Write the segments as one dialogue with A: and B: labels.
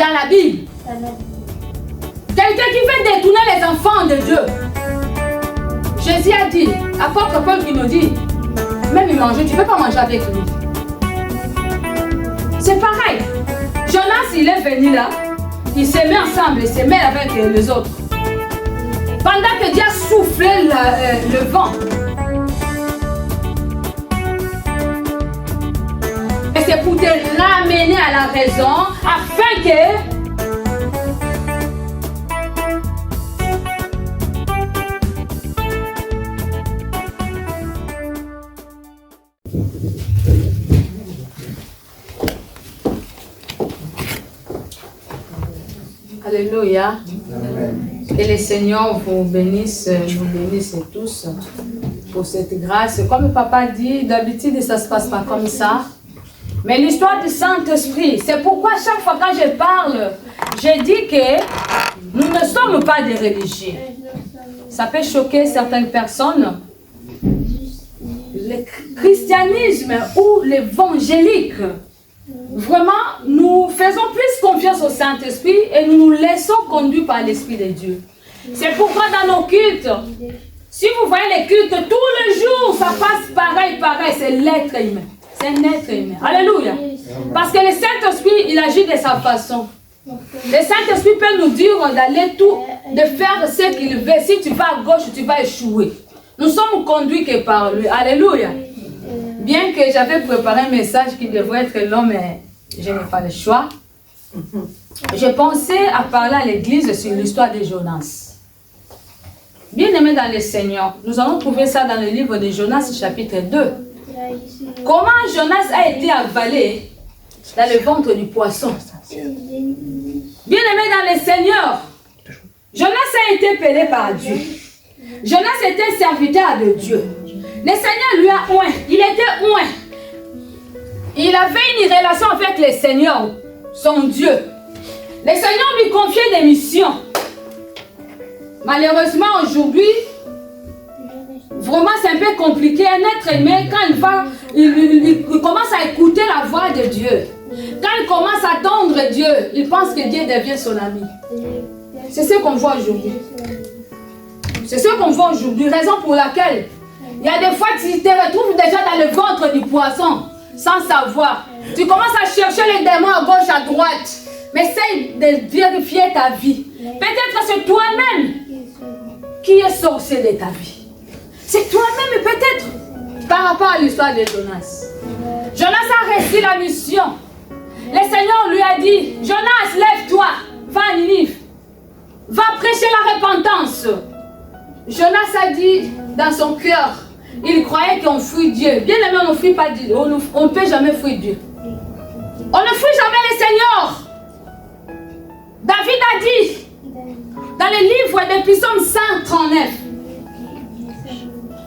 A: dans la Bible. Quelqu'un qui fait détourner les enfants de Dieu. Jésus a dit, apôtre Paul qui nous dit, même il mange, tu ne peux pas manger avec lui. C'est pareil. Jonas, il est venu là, il s'est mis ensemble, il s'est mis avec les autres. Pendant que Dieu a soufflé le vent. Et c'est pour te ramener à la raison, afin que Alléluia. Que le Seigneur vous bénisse tous pour cette grâce. Comme papa dit, d'habitude ça ne se passe pas comme ça. Mais l'histoire du Saint-Esprit, c'est pourquoi chaque fois quand je parle, je dis que nous ne sommes pas des religieux. Ça peut choquer certaines personnes. Le christianisme ou l'évangélique, vraiment, nous faisons plus confiance au Saint-Esprit et nous nous laissons conduire par l'Esprit de Dieu. C'est pourquoi dans nos cultes, si vous voyez les cultes, tous les jours, ça passe pareil, c'est l'être humain. C'est un être humain. Alléluia. Parce que le Saint-Esprit, il agit de sa façon. Le Saint-Esprit peut nous dire d'aller tout, de faire ce qu'il veut. Si tu vas à gauche, tu vas échouer. Nous sommes conduits que par lui. Alléluia. Bien que j'avais préparé un message qui devrait être long, mais je n'ai pas le choix. Je pensais à parler à l'église sur l'histoire de Jonas. Bien-aimés dans le Seigneur, nous allons trouver ça dans le livre de Jonas, chapitre 2. Comment Jonas a été avalé dans le ventre du poisson. Bien-aimés dans le Seigneur, Jonas a été appelé par Dieu. Jonas était serviteur de Dieu. Le Seigneur lui a oint. Il était oint. Il avait une relation avec le Seigneur, son Dieu. Le Seigneur lui confiait des missions. Malheureusement, aujourd'hui, vraiment c'est un peu compliqué. Un être humain, quand il commence à écouter la voix de Dieu, quand il commence à attendre Dieu, il pense que Dieu devient son ami. C'est ce qu'on voit aujourd'hui. C'est ce qu'on voit aujourd'hui. Raison pour laquelle il y a des fois tu te retrouves déjà dans le ventre du poisson sans savoir. Tu commences à chercher les démons à gauche, à droite. Mais essaye de vérifier ta vie. Peut-être c'est toi-même qui est sorcier de ta vie. C'est toi-même peut-être par rapport à l'histoire de Jonas. Jonas a réussi la mission. Le Seigneur lui a dit, Jonas, lève-toi, va à Ninive. Va prêcher la repentance. Jonas a dit dans son cœur, il croyait qu'on fuit Dieu. Bien aimé, on ne fuit pas Dieu. On ne peut jamais fuir Dieu. On ne fuit jamais le Seigneur. David a dit dans le livre des Psaumes 139,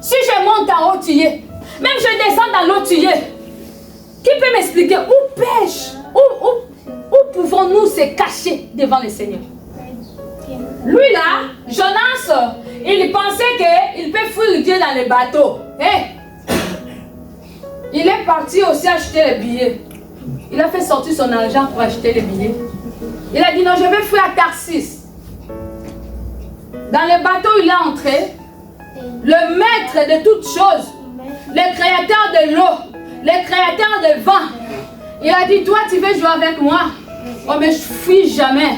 A: si je monte en haut, tu y es. Même je descends dans l'eau, tu y es. Qui peut m'expliquer où pêche, où pouvons-nous se cacher devant le Seigneur? Lui là, Jonas, il pensait qu'il peut fuir Dieu dans le bateau. Il est parti aussi acheter les billets. Il a fait sortir son argent pour acheter les billets. Il a dit non, je vais fuir à Tarsis. Dans le bateau, il est entré. Le maître de toutes choses, le créateur de l'eau, le créateur de vent. Il a dit, toi tu veux jouer avec moi? Oh mais je fuis jamais.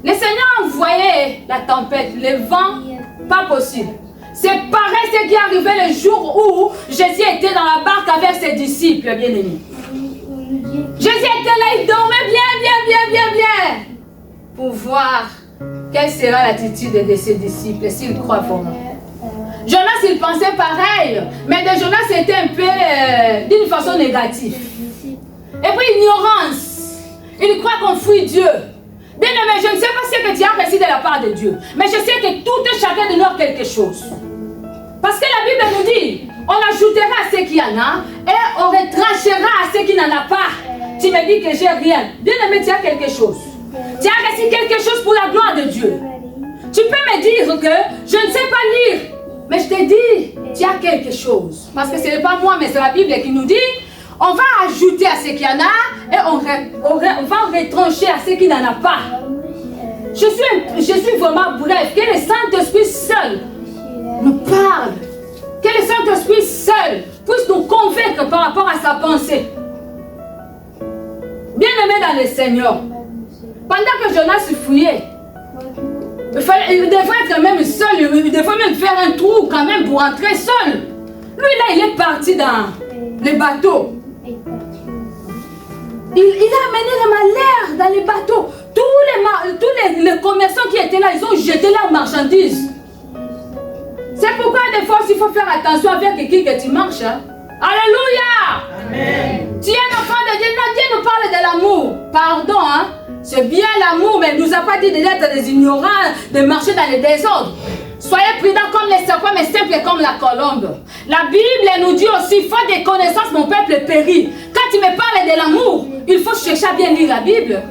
A: Le Seigneur a envoyé la tempête, le vent, pas possible. C'est pareil ce qui est arrivé le jour où Jésus était dans la barque avec ses disciples, bien-aimés. Jésus était là, il dormait bien. Pour voir quelle sera l'attitude de ses disciples, s'ils croient vraiment. Jonas, il pensait pareil, mais de Jonas, c'était un peu d'une façon négative. Et puis, ignorance. Il croit qu'on fuit Dieu. Bien aimé, je ne sais pas ce que tu as reçu de la part de Dieu, mais je sais que tout et chacun de nous a quelque chose. Parce que la Bible nous dit, on ajoutera à ceux qui en a et on retranchera à ceux qui n'en ont pas. Tu me dis que j'ai rien. Bien aimé, tu as quelque chose. Tu as reçu quelque chose pour la gloire de Dieu. Tu peux me dire que je ne sais pas lire, mais je te dis, tu as quelque chose. Parce que ce n'est pas moi, mais c'est la Bible qui nous dit, On va ajouter à ce qu'il y en a et on va retrancher à ce qu'il n'en a pas. Je suis vraiment bref. Que le Saint-Esprit seul nous parle. Que le Saint-Esprit seul puisse nous convaincre par rapport à sa pensée. Bien-aimé dans le Seigneur, pendant que Jonas fouillait, il devrait être même seul, il devrait même faire un trou quand même pour entrer seul. Lui là, il est parti dans les bateaux. Il a amené le malheur dans les bateaux. Tous les commerçants qui étaient là, ils ont jeté leurs marchandises. C'est pourquoi des fois, il faut faire attention avec qui que tu marches. Hein? Alléluia! Amen. Tu es un enfant de Dieu. Non, Dieu nous parle de l'amour. Pardon, hein? C'est bien l'amour, mais il ne nous a pas dit d'être des ignorants, de marcher dans les désordres. Soyez prudents comme les serpents, mais simples comme la colombe. La Bible nous dit aussi, faute de connaissances, mon peuple périt. Quand tu me parles de l'amour, il faut chercher à bien lire la Bible.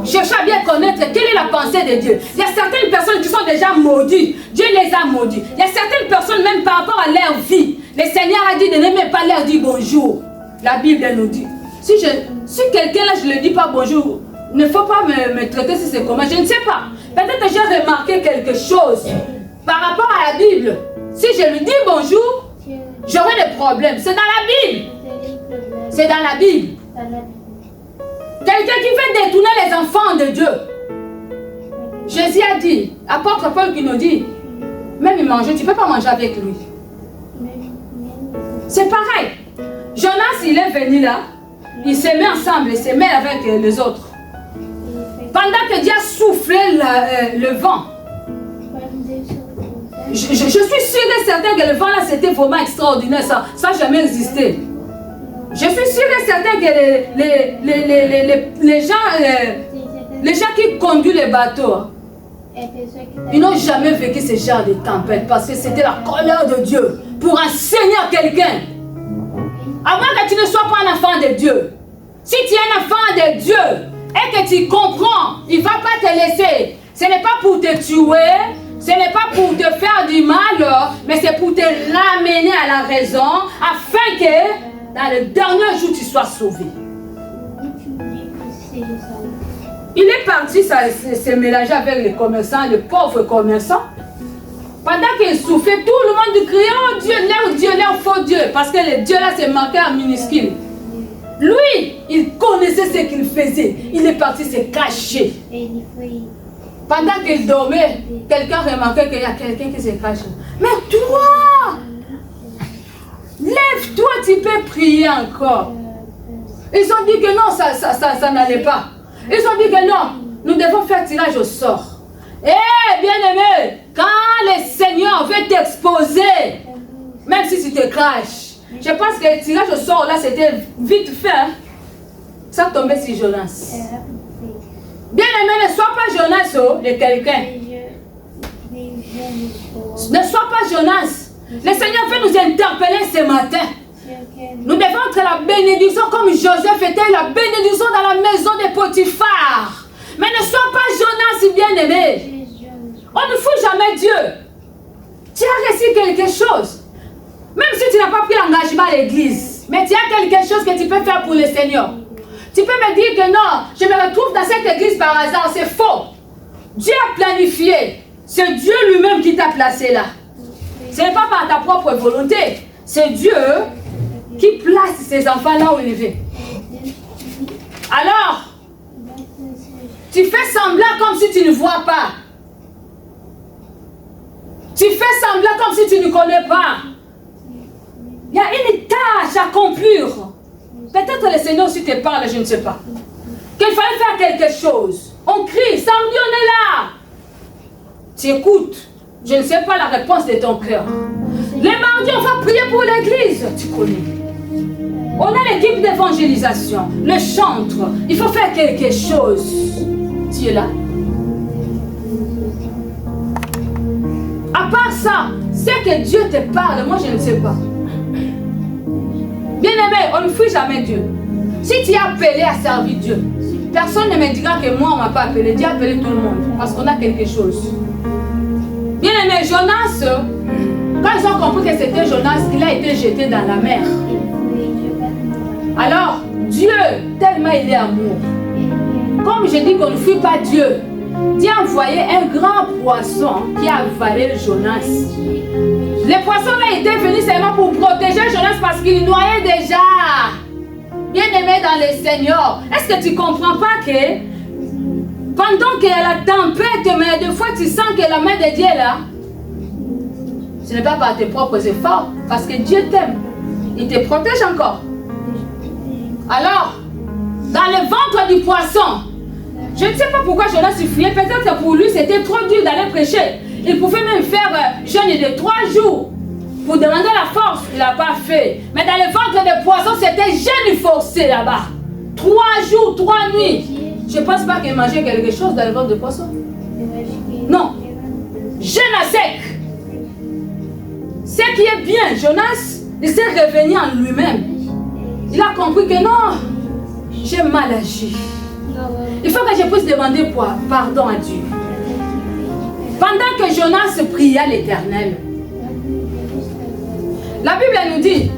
A: Chercher à bien connaître quelle est la pensée de Dieu. Il y a certaines personnes qui sont déjà maudites. Dieu les a maudits. Il y a certaines personnes, même par rapport à leur vie, le Seigneur a dit de ne même pas leur dire bonjour. La Bible nous dit. Si quelqu'un là, je ne lui dis pas bonjour, il ne faut pas me traiter si c'est comment. Je ne sais pas. Peut-être que j'ai remarqué quelque chose par rapport à la Bible. Si je lui dis bonjour, j'aurai des problèmes. C'est dans la Bible. C'est dans la Bible. Quelqu'un qui fait détourner les enfants de Dieu. Jésus a dit, apôtre Paul qui nous dit, même il mange, tu ne peux pas manger avec lui. C'est pareil. Jonas, il est venu là, il s'est mis ensemble, il s'est mis avec les autres. Pendant que Dieu a soufflé le vent, je suis sûre et certain que le vent là, c'était vraiment extraordinaire, ça n'a jamais existé. Je suis sûre et certain que les gens qui conduisent les bateaux, ils n'ont jamais vécu ce genre de tempête parce que c'était la colère de Dieu pour enseigner à quelqu'un. Avant que tu ne sois pas un enfant de Dieu, si tu es un enfant de Dieu et que tu comprends, il ne va pas te laisser. Ce n'est pas pour te tuer, ce n'est pas pour te faire du mal, mais c'est pour te ramener à la raison afin que dans le dernier jour, tu sois sauvé. Il est parti se mélanger avec les commerçants, les pauvres commerçants. Pendant qu'il souffrait, tout le monde criait, oh Dieu, leur faux Dieu. Parce que le Dieu là, c'est marqué en minuscule. Lui, il connaissait ce qu'il faisait. Il est parti se cacher. Pendant qu'il dormait, quelqu'un remarquait qu'il y a quelqu'un qui se cache. Mais toi, lève-toi, tu peux prier encore. Ils ont dit que non, ça n'allait pas. Ils ont dit que non, nous devons faire tirage au sort. Eh, bien-aimé, quand le Seigneur veut t'exposer, même si tu te caches, je pense que le tirage au sort là, c'était vite fait. Ça tombait sur Jonas. Bien-aimé, ne sois pas Jonas de quelqu'un. Ne sois pas Jonas. Le Seigneur veut nous interpeller ce matin. Nous devons être la bénédiction comme Joseph était la bénédiction dans la maison de Potiphar. Mais ne sois pas Jonas, bien-aimé. On ne fout jamais Dieu. Tu as reçu quelque chose. Même si tu n'as pas pris l'engagement à l'église. Mais tu as quelque chose que tu peux faire pour le Seigneur. Tu peux me dire que non, je me retrouve dans cette église par hasard. C'est faux. Dieu a planifié. C'est Dieu lui-même qui t'a placé là. Ce n'est pas par ta propre volonté. C'est Dieu qui place ses enfants là où il veut. Alors, tu fais semblant comme si tu ne vois pas. Tu fais semblant comme si tu ne connais pas. Il y a une tâche à accomplir. Peut-être le Seigneur aussi te parle, je ne sais pas. Qu'il fallait faire quelque chose. On crie, samedi on est là. Tu écoutes. Je ne sais pas la réponse de ton cœur. Les mardis, on va prier pour l'église. Tu connais. On a l'équipe d'évangélisation, le chantre. Il faut faire quelque chose. Tu es là. À part ça, c'est que Dieu te parle. Moi, je ne sais pas. Bien-aimé, on ne fuit jamais Dieu. Si tu es appelé à servir Dieu, personne ne me dira que moi, on ne m'a pas appelé. Dieu a appelé tout le monde. Parce qu'on a quelque chose. Bien-aimé, Jonas, quand ils ont compris que c'était Jonas, il a été jeté dans la mer. Alors, Dieu, tellement il est amour. Comme je dis qu'on ne fuit pas Dieu, Dieu a envoyé un grand poisson qui a avalé Jonas. Le poisson là était venu seulement pour protéger Jonas parce qu'il noyait déjà. Bien-aimé dans le Seigneur, est-ce que tu ne comprends pas que pendant qu'il y a la tempête, mais des fois tu sens que la main de Dieu est là? Ce n'est pas par tes propres efforts, parce que Dieu t'aime. Il te protège encore. Alors, dans le ventre du poisson, je ne sais pas pourquoi Jonas s'y fuyait. Peut-être que pour lui, c'était trop dur d'aller prêcher. Il pouvait même faire jeûne de 3 jours pour demander la force. Il n'a pas fait. Mais dans le ventre du poisson, c'était jeûne forcé là-bas. 3 jours, 3 nuits. Je ne pense pas qu'il mangeait quelque chose dans le ventre du poisson. Non. Jeûne à sec. Ce qui est bien, Jonas, il s'est revenu en lui-même. Il a compris que non, j'ai mal agi. Il faut que je puisse demander pardon à Dieu. Pendant que Jonas pria l'Éternel, la Bible nous dit,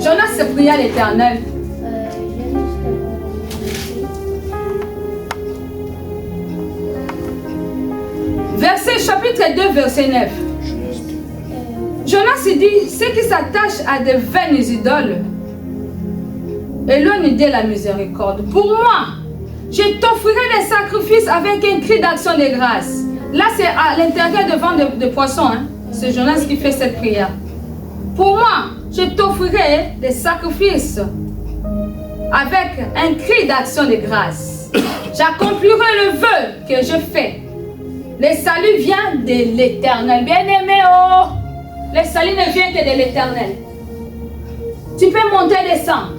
A: Jonas pria l'Éternel. Chapitre 2, verset 9. Jonas dit, ceux qui s'attachent à de vaines idoles éloignent de la miséricorde. Pour moi, je t'offrirai des sacrifices avec un cri d'action de grâce. Là, c'est à l'intérieur de ventre de poisson. Hein? C'est Jonas qui fait cette prière. Pour moi, je t'offrirai des sacrifices avec un cri d'action de grâce. J'accomplirai le vœu que je fais. Le salut vient de l'Éternel. Bien-aimé, oh! Le salut ne vient que de l'Éternel. Tu peux monter et descendre.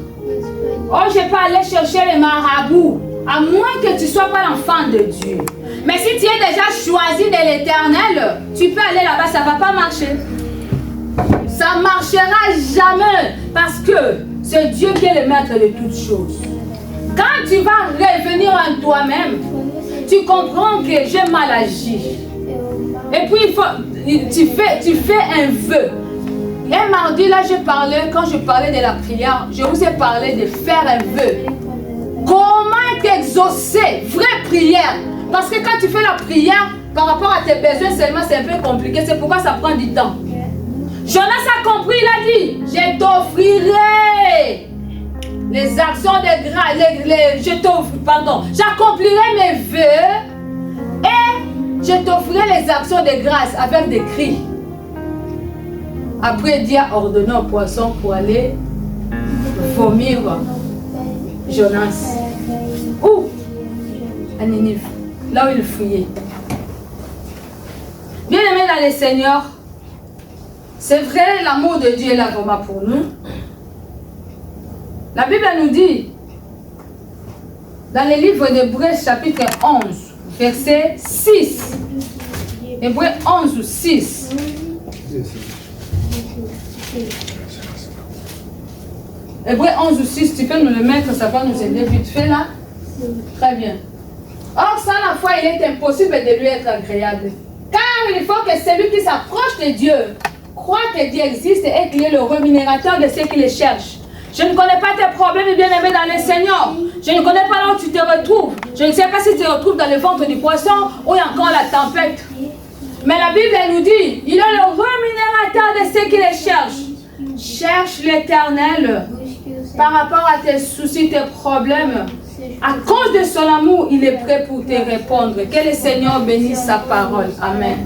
A: Oh, je peux aller chercher les marabouts. À moins que tu ne sois pas l'enfant de Dieu. Mais si tu es déjà choisi de l'Éternel, tu peux aller là-bas, ça ne va pas marcher. Ça ne marchera jamais. Parce que c'est Dieu qui est le maître de toutes choses. Quand tu vas revenir en toi-même, tu comprends que j'ai mal agi. Et puis, tu fais un vœu. Un mardi, là, quand je parlais de la prière, je vous ai parlé de faire un vœu. Comment exaucer? Vraie prière. Parce que quand tu fais la prière, par rapport à tes besoins seulement, c'est un peu compliqué. C'est pourquoi ça prend du temps. Jonas a compris, il a dit, je t'offrirai les actions de grâce. J'accomplirai mes vœux et je t'offrirai les actions de grâce avec des cris. Après, Dieu a ordonné au poisson pour aller vomir Jonas. Où? À Ninive, là où il fuyait. Bien aimé dans le Seigneur, c'est vrai, l'amour de Dieu est là vraiment pour nous. La Bible nous dit, dans le livre d'Hébreux chapitre 11, verset 6. Hébreux 11, 6. Hébreux 11 ou 6, tu peux nous le mettre, ça va nous aider vite fait là. Très bien. Or, sans la foi, il est impossible de lui être agréable. Car il faut que celui qui s'approche de Dieu croit que Dieu existe et qu'il est le rémunérateur de ceux qui le cherchent. Je ne connais pas tes problèmes, bien-aimé dans le Seigneur. Je ne connais pas là où tu te retrouves. Je ne sais pas si tu te retrouves dans le ventre du poisson ou il y a encore la tempête. Mais la Bible nous dit, il est le rémunérateur de ceux qui le cherchent. Cherche l'Éternel par rapport à tes soucis, tes problèmes. À cause de son amour, il est prêt pour te répondre. Que le Seigneur bénisse sa parole. Amen.